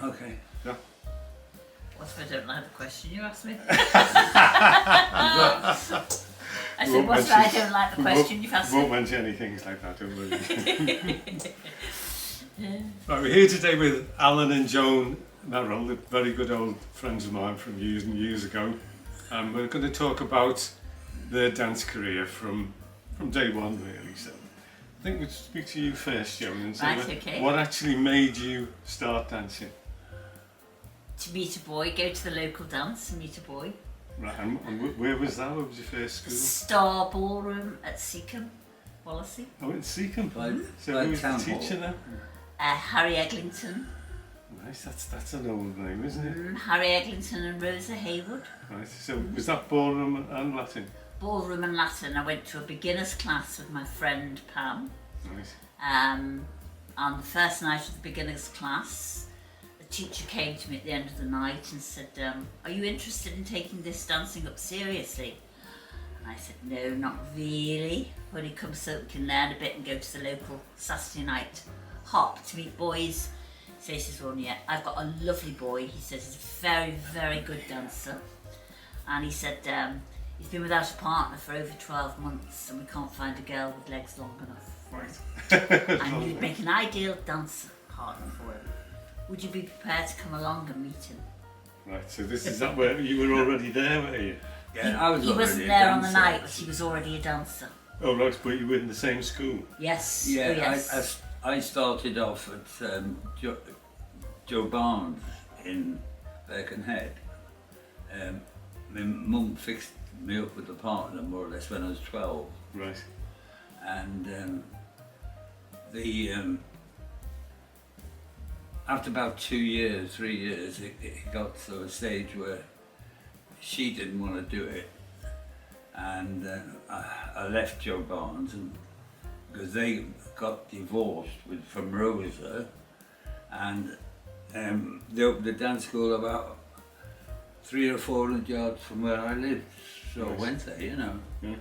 Okay. Yeah. What if I don't like the question you asked me? I said, what if I don't like the question you've asked We won't me? mention any things like that, don't we? Yeah. Right, we're here today with Alan and Joan Merral, the very good old friends of mine from years and years ago. And we're going to talk about their dance career from day one, really. So I think we'll speak to you first, Joan, and say Right, okay. what actually made you start dancing? To meet a boy, go to the local dance and meet a boy. Right, and where was that? Where was your first school? Star Ballroom at Seacombe, Wallasey. Oh, in Seacombe. By So who was the Town teacher Hall. then? Harry Eglinton. Nice, that's an old name, isn't it? Harry Eglinton and Rosa Haywood. Right, so was that ballroom and Latin? Ballroom and Latin. I went to a beginner's class with my friend Pam. Nice. On the first night of the beginner's class, the teacher came to me at the end of the night and said, are you interested in taking this dancing up seriously? And I said, no, not really. Only come so we can learn a bit and go to the local Saturday night hop to meet boys. So he says, well, yeah, I've got a lovely boy. He says he's a very, very good dancer. And he said, he's been without a partner for over 12 months and we can't find a girl with legs long enough. Right. And you'd make an ideal dancer partner for him. Would you be prepared to come along and meet him? Right, so this is that where you were already there, were you? Yeah, I was He already wasn't a there on the dancer. night, but he was already a dancer. Oh right, but you were in the same school. Yes. Yeah, Oh, yes. I started off at Joe Barnes in Birkenhead. My mum fixed me up with a partner more or less when I was 12, Right. and after about 2 years, 3 years, it got to a stage where she didn't want to do it, and I left Joe Barnes because they got divorced from Rosa, and they opened a dance school about 300 or 400 yards from where I lived, so I went there, you know. Yeah.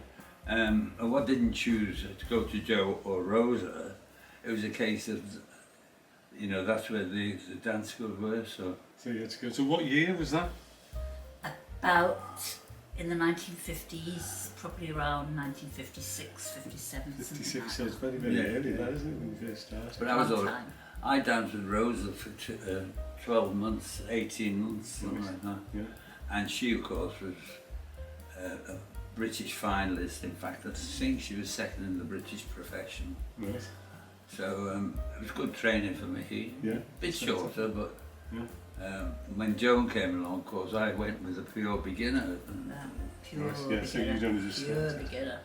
And I didn't choose to go to Joe or Rosa. It was a case of, you know, that's where the dance schools were, so. So you had to go. So what year was that? About in the 1950s, probably around 1956, 57, 56, something so like it's that. very, very Yeah, early, yeah. that isn't it, when you first started? But I was Long all, time. I danced with Rosa for 12 months, 18 months, something Nice. like that. Yeah. And she, of course, was a British finalist. In fact, I think she was second in the British professional. Right. So it was good training for me. Yeah. Bit shorter, but Yeah. when Joan came along, of course, I went with a pure beginner. Pure Right, yeah, so beginner. you'd only just Pure started. beginner.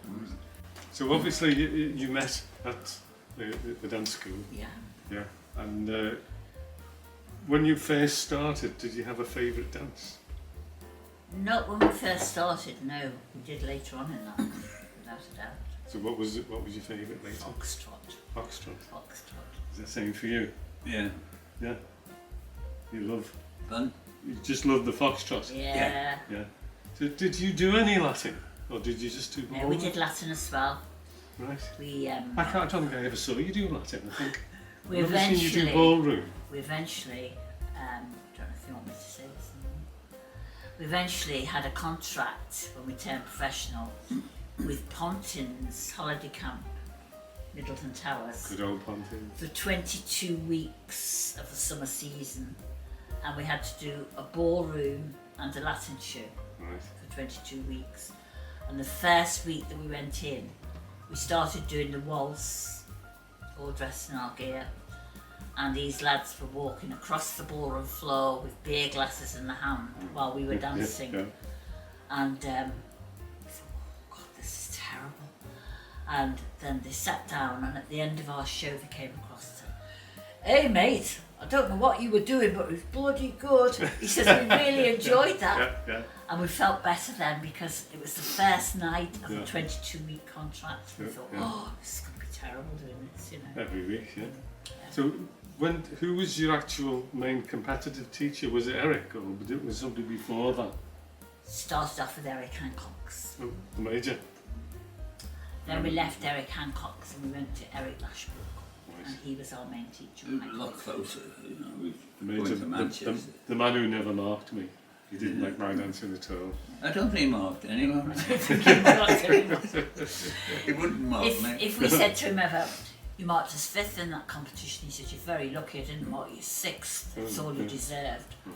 So obviously you met at the dance school. Yeah. Yeah. And when you first started, did you have a favourite dance? Not when we first started, no. We did later on in life, without a doubt. So what was your favourite later? Foxtrot. Foxtrot. Foxtrot. Is that the same for you? Yeah. Yeah. You Fun? just love the foxtrot. Yeah. Yeah. So did you do any Latin, or did you just do? No, we ballroom? did Latin as well. Right. We I don't think I ever saw you do Latin. I think we I've never seen you do eventually ballroom. we eventually don't know if you want me to say this. We eventually had a contract when we turned professional with Pontins Holiday Camp, Middleton Towers, Good old Pontins. for 22 weeks of the summer season, and we had to do a ballroom and a Latin show Right. for 22 weeks. And the first week that we went in, we started doing the waltz, all dressed in our gear, and these lads were walking across the ballroom floor with beer glasses in the hand while we were dancing. Yeah. And we thought, oh God, this is terrible. And then they sat down, and at the end of our show they came across and said, hey mate, I don't know what you were doing, but it was bloody good. He says, we really enjoyed that. Yeah. Yeah. And we felt better then because it was the first night of Yeah. a 22-week contract. We Yeah, thought, yeah. oh, this is going to be terrible doing this, you know. Every week. Yeah. So who was your actual main competitive teacher? Was it Eric, or was somebody before that? Started off with Eric Hancock's. Oh, the major. Then we left Eric Hancock's and we went to Eric Lashbrook. Right. and he was our main teacher. A lot closer, you know, we've Mate, going to Manchester. the man who never marked me. He didn't like my dancing at all. I don't think he marked anyone. if He wouldn't mark me. if we said to him ever, you marked us 5th in that competition, he said, you're very lucky I didn't mark you 6th. That's all you deserved. Right.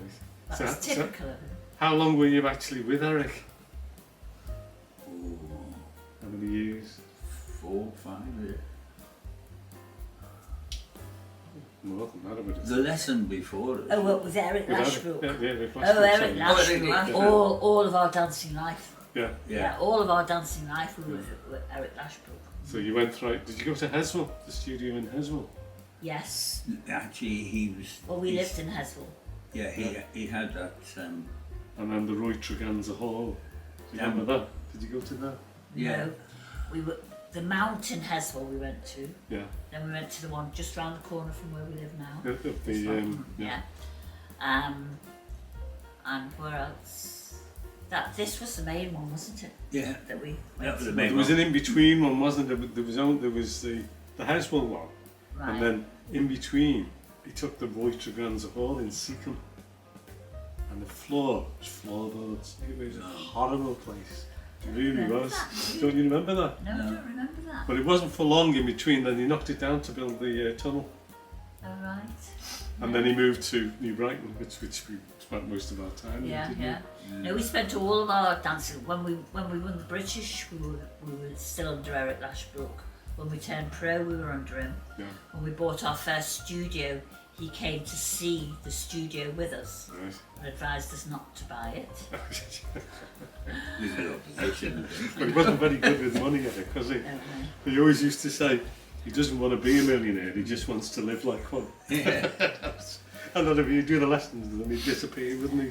That was typical of him. How long were you actually with Eric? Oh, How many years? 4, 5 years. More than that, I would have The lesson before it. Oh, well, with Eric With Eric, Lashbrook. yeah, Eric Oh, Lashbrook, Eric sorry. Lashbrook. Yeah. All of our dancing life. Yeah. Yeah, all of our dancing life we were with Eric Lashbrook. So you went right. Did you go to Heswell, the studio in Heswell? Yes. Actually, he was. Well, we lived in Heswell. Yeah, he had that. And then the Roy Treganza Hall. Do you remember that? Did you go to that? Yeah. No, we were the Mount in Heswell we went to. Yeah. Then we went to the one just round the corner from where we live now. This The, one. yeah. And where else? This was the main one, wasn't it? Yeah. That we That went was to. the There main was one. an in-between one, wasn't there? There was the Heswell one. Right. And then in between, he took the Roy Treganza Hall in Seacombe. And the floor was floorboards. It was a horrible place. It really remember was. that. Don't you remember that? No, I don't remember that. But it wasn't for long in between. Then he knocked it down to build the tunnel. All right. And then he moved to New Brighton, which we spent most of our time in, Yeah, didn't yeah. we? No, we spent all of our dancing when we won the British. We were still under Eric Lashbrook. When we turned pro, we were under him. Yeah. When we bought our first studio, he came to see the studio with us Right. and advised us not to buy it. Little opposition. But he wasn't very good with money, Eric, was he? Don't know. He always used to say he doesn't want to be a millionaire, he just wants to live like one. Yeah. And then if you do the lessons, then he'd disappear, wouldn't he?